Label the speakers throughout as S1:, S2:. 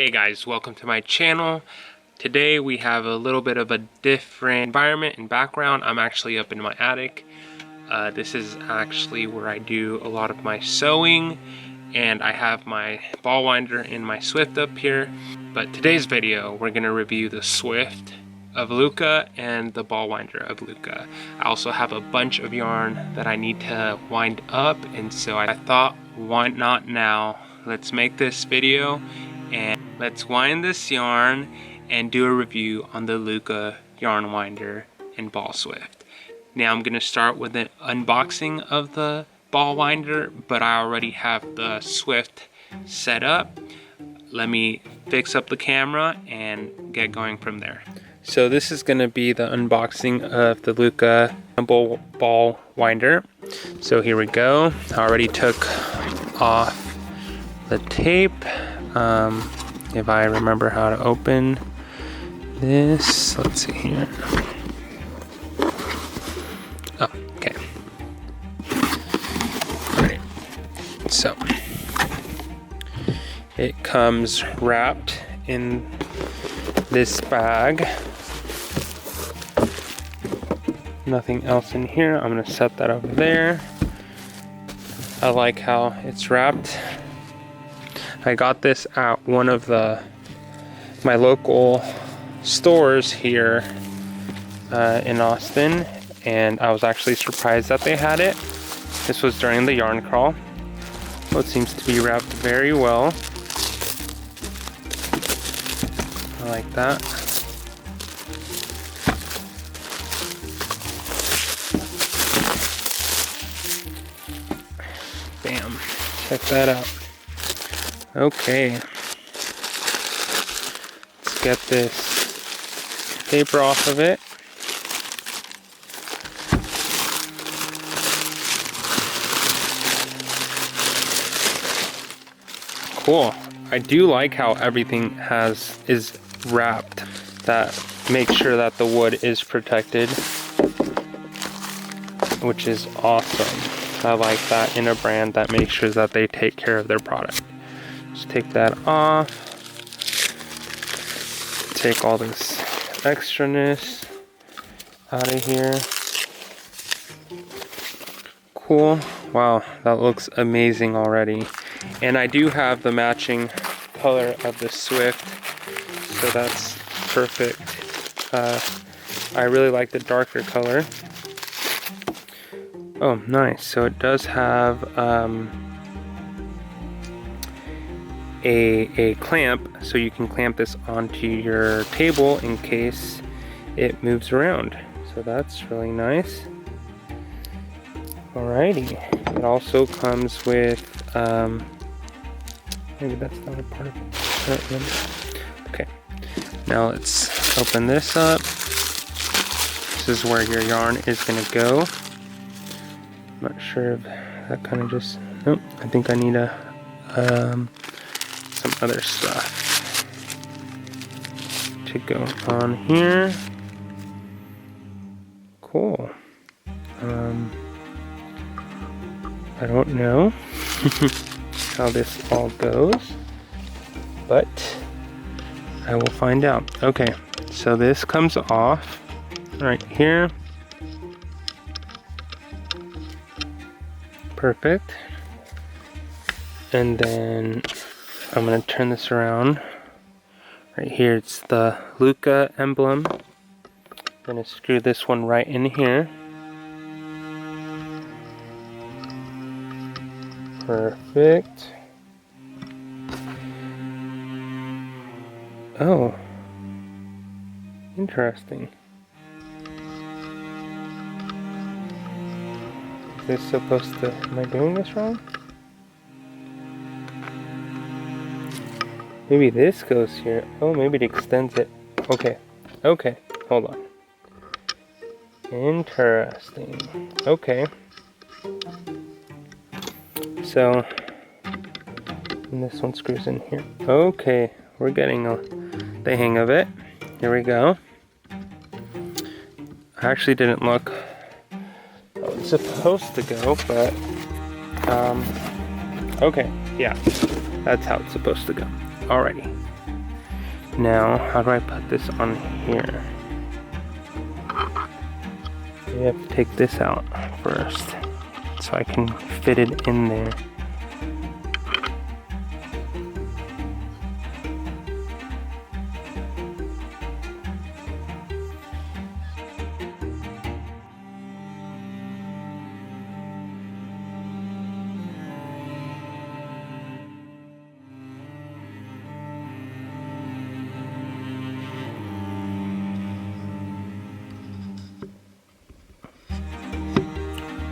S1: Hey guys, welcome to my channel. Today we have a little bit of a different environment and background. I'm actually up in my attic. This is actually where I do a lot of my sewing, and I have my ball winder and my Swift up here. But today's video, we're gonna review the Swift of Lykke and the ball winder of Lykke. I also have a bunch of yarn that I need to wind up, and so I thought, why not now? Let's make this video and let's wind this yarn and do a review on the Lykke yarn winder and ball Swift. Now I'm gonna start with an unboxing of the ball winder, but I already have the Swift set up. Let me fix up the camera and get going from there. So this is gonna be the unboxing of the Lykke ball winder. So here we go. I already took off the tape. If I remember how to open this, let's see here. Oh, okay. All right. So it comes wrapped in this bag. Nothing else in here. I'm gonna set that over there. I like how it's wrapped. I got this at one of my local stores here in Austin, and I was actually surprised that they had it. This was during the yarn crawl. Well, it seems to be wrapped very well. I like that. Bam, check that out. Okay, let's get this paper off of it. Cool. I do like how everything is wrapped. That makes sure that the wood is protected, which is awesome. I like that in a brand that makes sure that they take care of their product. Just take that off. Take all this extraness out of here. Cool. Wow, that looks amazing already. And I do have the matching color of the Swift, so that's perfect. I really like the darker color. Oh, nice. So it does have a clamp, so you can clamp this onto your table in case it moves around. So that's really nice. Alrighty. It also comes with, maybe that's not a part of it. I don't remember. Okay. Now let's open this up. This is where your yarn is going to go. I'm not sure if that kind of just, nope, I think I need some other stuff to go on here. Cool. I don't know how this all goes, but I will find out. Okay, so this comes off right here. Perfect. And then I'm going to turn this around. Right here, it's the Lykke emblem. I'm going to screw this one right in here. Perfect. Oh, interesting. Is this supposed to, am I doing this wrong? Maybe this goes here. Oh, maybe it extends it. Okay. Okay. Hold on. Interesting. Okay. So, and this one screws in here. Okay. We're getting the hang of it. Here we go. I actually didn't look how it's supposed to go, but okay. Yeah. That's how it's supposed to go. Alrighty. Now, how do I put this on here? I have to take this out first so I can fit it in there.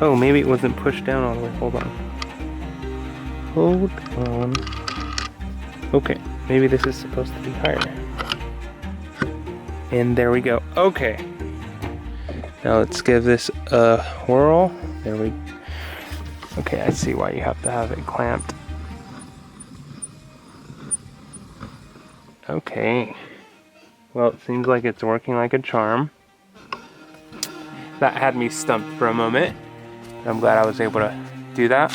S1: Oh, maybe it wasn't pushed down all the way. Hold on. Hold on. Okay, maybe this is supposed to be higher. And there we go. Okay. Now let's give this a whirl. There we go. Okay, I see why you have to have it clamped. Okay. Well, it seems like it's working like a charm. That had me stumped for a moment. I'm glad I was able to do that.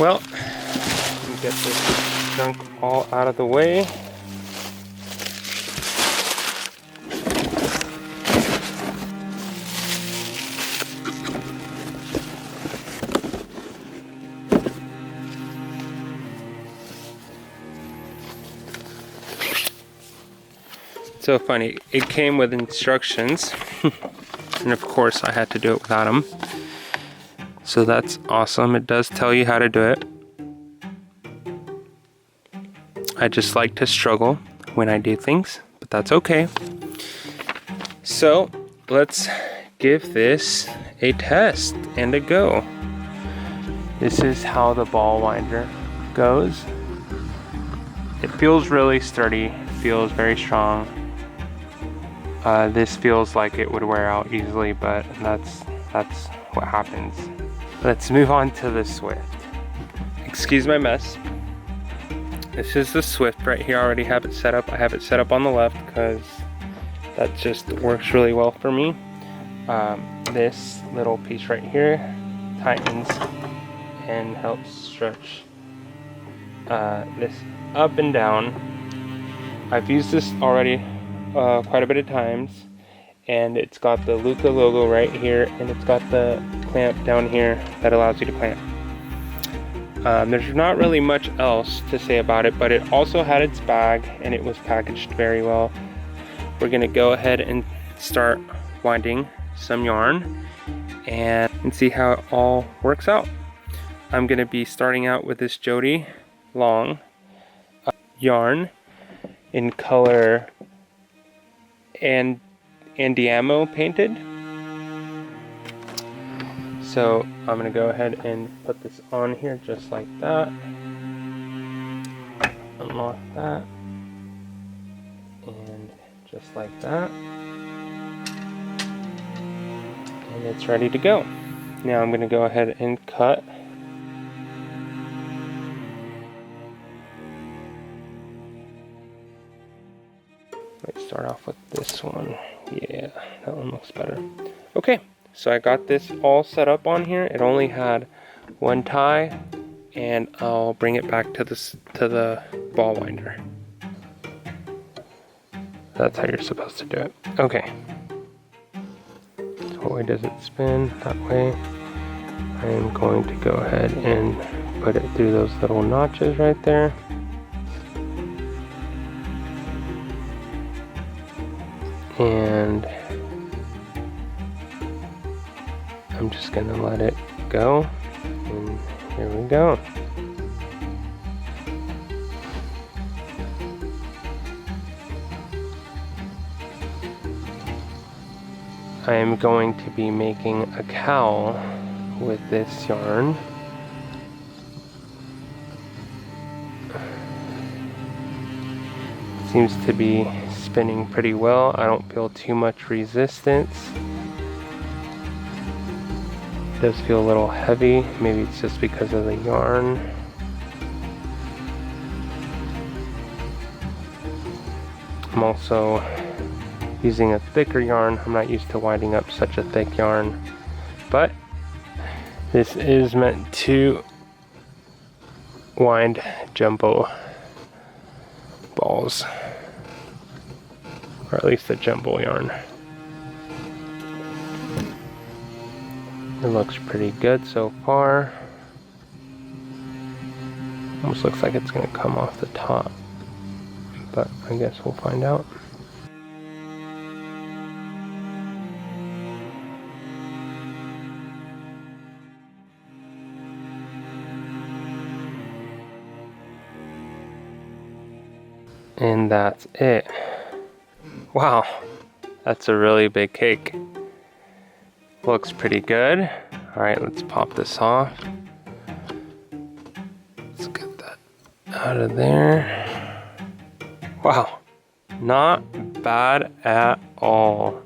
S1: Well, let me get this junk all out of the way. So funny, it came with instructions. And of course I had to do it without them. So that's awesome. It does tell you how to do it. I just like to struggle when I do things, but that's okay. So let's give this a test and a go. This is how the ball winder goes. It feels really sturdy, it feels very strong. This feels like it would wear out easily, but that's what happens. Let's move on to the Swift. Excuse my mess. This is the Swift right here. I already have it set up. I have it set up on the left because that just works really well for me. This little piece right here tightens and helps stretch this up and down. I've used this already quite a bit of times, and it's got the Lykke logo right here, and it's got the clamp down here that allows you to clamp. There's not really much else to say about it, but it also had its bag and it was packaged very well. We're gonna go ahead and start winding some yarn and see how it all works out. I'm gonna be starting out with this Jody long yarn in color and Andiamo painted. So I'm gonna go ahead and put this on here just like that. Unlock that. And just like that. And it's ready to go. Now I'm gonna go ahead and cut. Let's start off with this one. Yeah, that one looks better. Okay, so I got this all set up on here. It only had one tie, and I'll bring it back to the ball winder. That's how you're supposed to do it. Okay. So why does it spin that way? I am going to go ahead and put it through those little notches right there. And I'm just gonna let it go, and here we go. I am going to be making a cowl with this yarn. Seems to be spinning pretty well. I don't feel too much resistance. It does feel a little heavy. Maybe it's just because of the yarn. I'm also using a thicker yarn. I'm not used to winding up such a thick yarn, but this is meant to wind jumbo balls, or at least the jumbo yarn. It looks pretty good so far. Almost looks like it's gonna come off the top, but I guess we'll find out. And that's it. Wow, that's a really big cake. Looks pretty good. All right, let's pop this off. Let's get that out of there. Wow, not bad at all.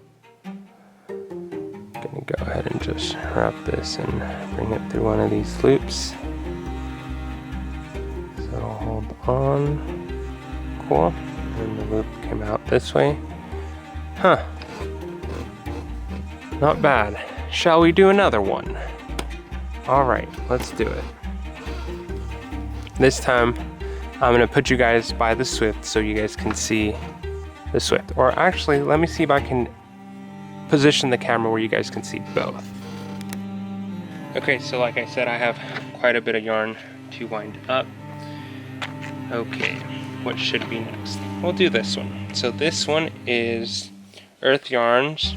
S1: Gonna go ahead and just wrap this and bring it through one of these loops. So hold on. Cool. And the loop came out this way. Huh. Not bad. Shall we do another one? Alright, let's do it. This time, I'm going to put you guys by the Swift so you guys can see the Swift. Or actually, let me see if I can position the camera where you guys can see both. Okay, so like I said, I have quite a bit of yarn to wind up. Okay, what should be next? We'll do this one. So this one is Earth Yarns,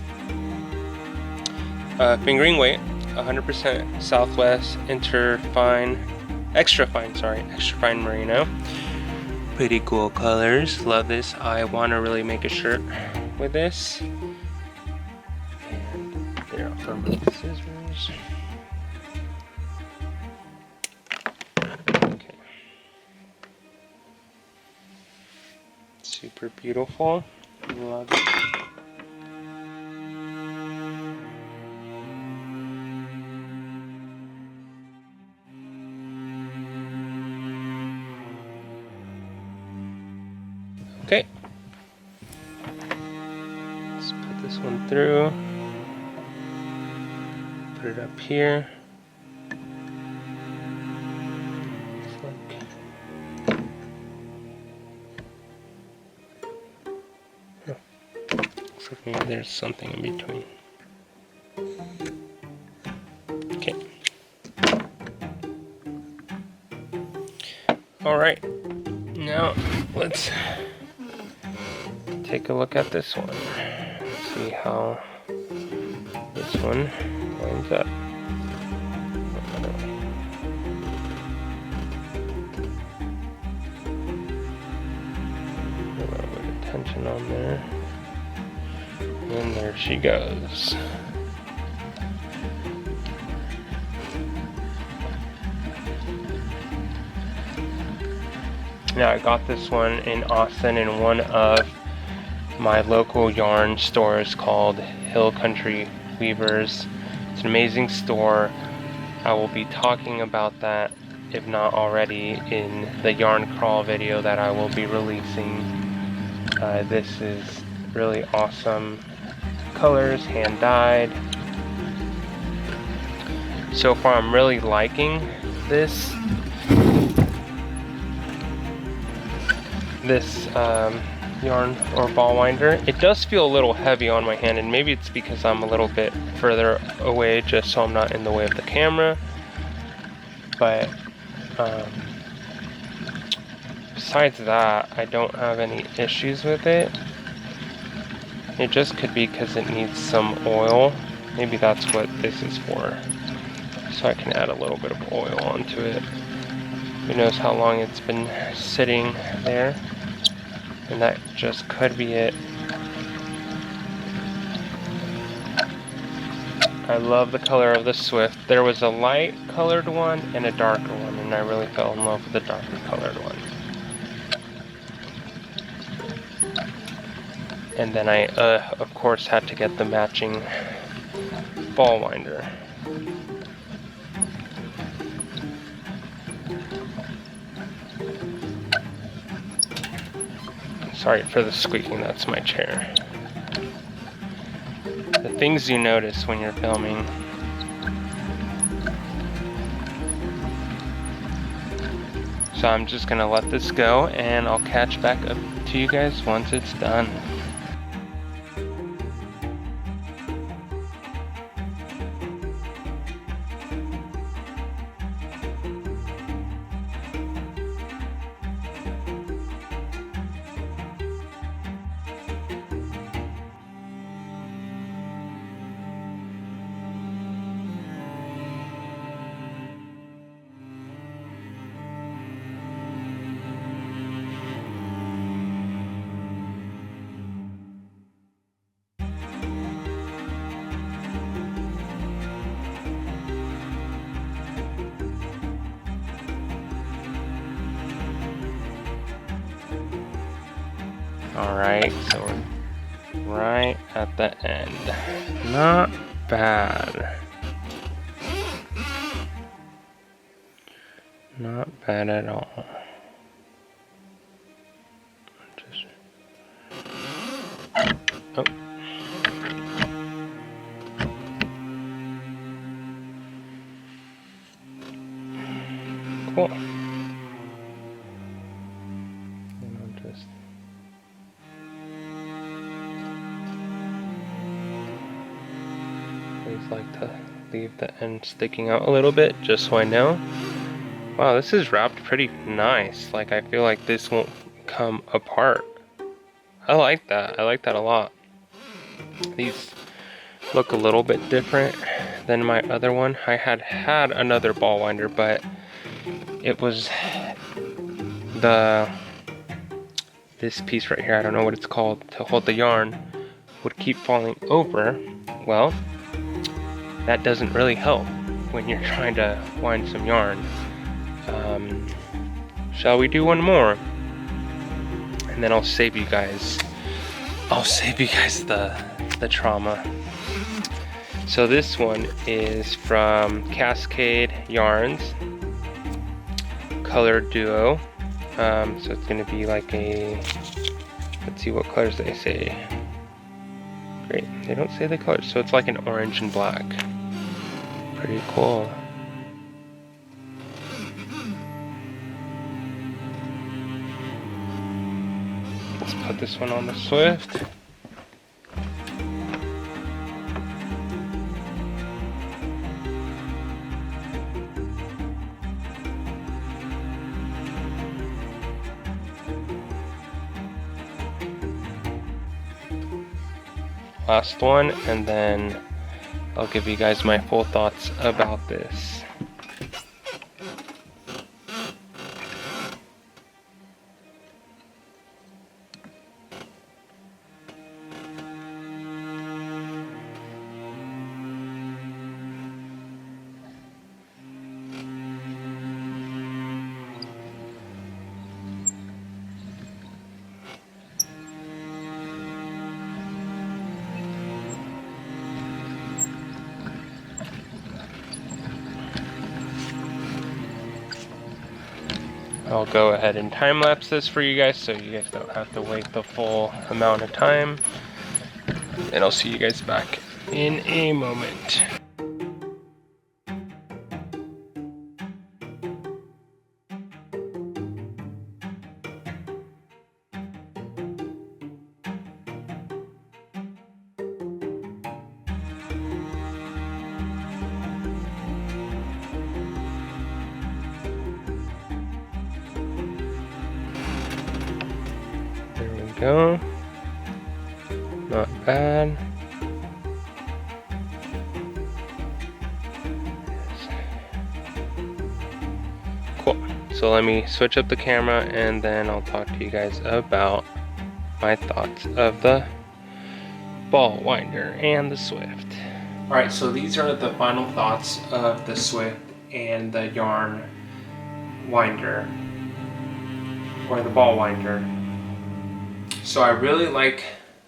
S1: fingering weight, 100% Southwest extra fine merino. Pretty cool colors, love this. I want to really make a shirt with this. And there, I'll remove the scissors. Okay. Super beautiful, love it. Okay, let's put this one through, put it up here. Looks like maybe there's something in between. Okay. All right, now let's take a look at this one. See how this one lines up. A little bit of tension on there. And there she goes. Now I got this one in Austin in one of my local yarn stores called Hill Country Weavers. It's an amazing store. I will be talking about that, if not already, in the yarn crawl video that I will be releasing. This is really awesome colors, hand dyed. So far I'm really liking this yarn or ball winder. It does feel a little heavy on my hand, and maybe it's because I'm a little bit further away just so I'm not in the way of the camera, but besides that, I don't have any issues with it. It just could be because it needs some oil. Maybe that's what this is for, so I can add a little bit of oil onto it. Who knows how long it's been sitting there. And that just could be it. I love the color of the Swift. There was a light colored one and a darker one, and I really fell in love with the darker colored one. And then I, of course, had to get the matching ball winder. Sorry for the squeaking, that's my chair. The things you notice when you're filming. So I'm just gonna let this go and I'll catch back up to you guys once it's done. Alright, so we're right at the end. Not bad. Not bad at all. Just... Oh. Cool. And I'll just... always like to leave the end sticking out a little bit just so I know. Wow, this is wrapped pretty nice. Like, I feel like this won't come apart. I like that. I like that a lot. These look a little bit different than my other one. I had another ball winder, but it was this piece right here, I don't know what it's called, to hold the yarn, would keep falling over. Well, that doesn't really help when you're trying to wind some yarn. Shall we do one more? And then I'll save you guys the trauma. So this one is from Cascade Yarns Color Duo. So it's gonna be like a, let's see what colors they say. Great, they don't say the colors. So it's like an orange and black. Pretty cool. Let's put this one on the Swift. Last one, and then I'll give you guys my full thoughts about this. I'll go ahead and time lapse this for you guys so you guys don't have to wait the full amount of time. And I'll see you guys back in a moment. Go. Not bad. Cool. So let me switch up the camera and then I'll talk to you guys about my thoughts of the ball winder and the Swift. Alright, so these are the final thoughts of the Swift and the yarn winder, or the ball winder. So I really like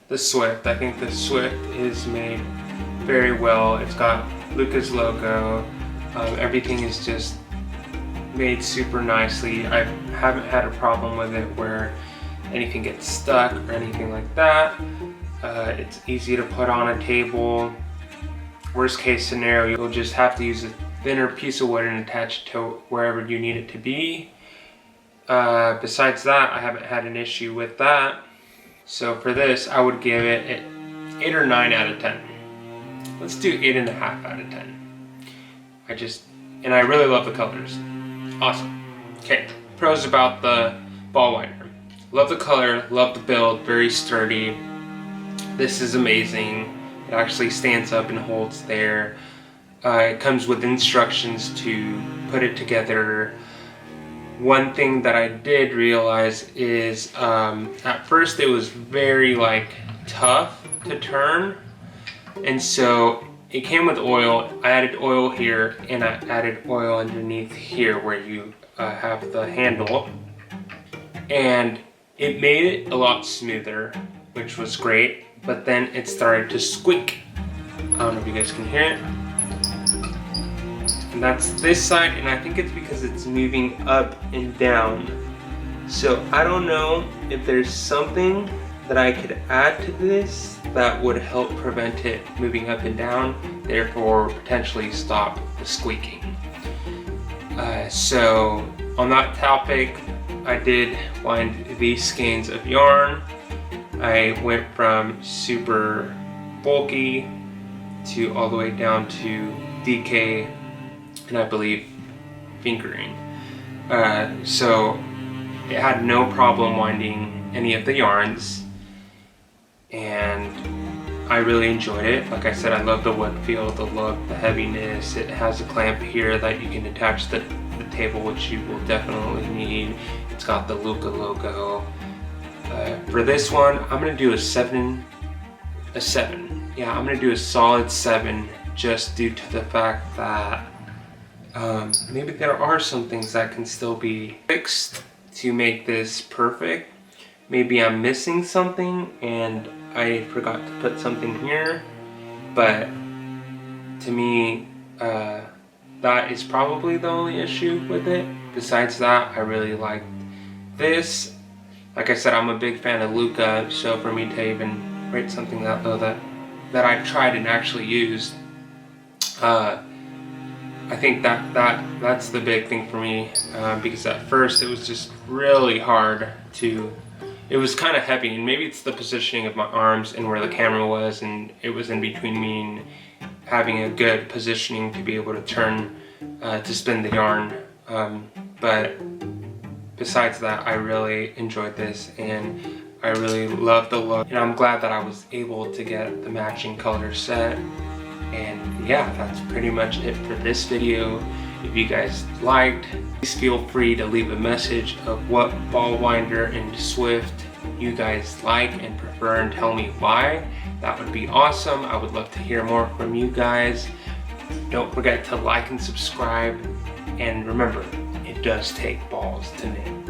S1: the Swift. I think the Swift is made very well. It's got Lykke's logo. Everything is just made super nicely. I haven't had a problem with it where anything gets stuck or anything like that. It's easy to put on a table. Worst case scenario, you'll just have to use a thinner piece of wood and attach it to wherever you need it to be. Besides that, I haven't had an issue with that. So for this, I would give it an 8 or 9 out of 10. Let's do 8.5 out of 10. And I really love the colors. Awesome. Okay, pros about the ball winder. Love the color, love the build, very sturdy. This is amazing. It actually stands up and holds there. It comes with instructions to put it together. One thing that I did realize is at first it was very tough to turn, and so it came with oil. I added oil here and I added oil underneath here where you have the handle, and it made it a lot smoother, which was great, but then it started to squeak. I don't know if you guys can hear it. And that's this side, and I think it's because it's moving up and down. So I don't know if there's something that I could add to this that would help prevent it moving up and down, therefore potentially stop the squeaking. So on that topic, I did wind these skeins of yarn. I went from super bulky to all the way down to DK and I believe fingering. So it had no problem winding any of the yarns, and I really enjoyed it. Like I said, I love the wood feel, the look, the heaviness. It has a clamp here that you can attach the table, which you will definitely need. It's got the Lykke logo. For this one, I'm gonna do a 7. Yeah, I'm gonna do a solid 7, just due to the fact that maybe there are some things that can still be fixed to make this perfect. Maybe I'm missing something and I forgot to put something here, but to me, that is probably the only issue with it. Besides that, I really like this. Like I said, I'm a big fan of Lykke, so for me to even rate something that low that I tried and actually used, I think that's the big thing for me, because at first it was just really hard to, it was kind of heavy, and maybe it's the positioning of my arms and where the camera was, and it was in between me and having a good positioning to be able to turn, to spin the yarn. But besides that, I really enjoyed this, and I really love the look, and I'm glad that I was able to get the matching color set. And yeah, that's pretty much it for this video. If you guys liked, please feel free to leave a message of what ball winder and Swift you guys like and prefer, and tell me why. That would be awesome. I would love to hear more from you guys. Don't forget to like and subscribe, and remember, it does take balls to knit.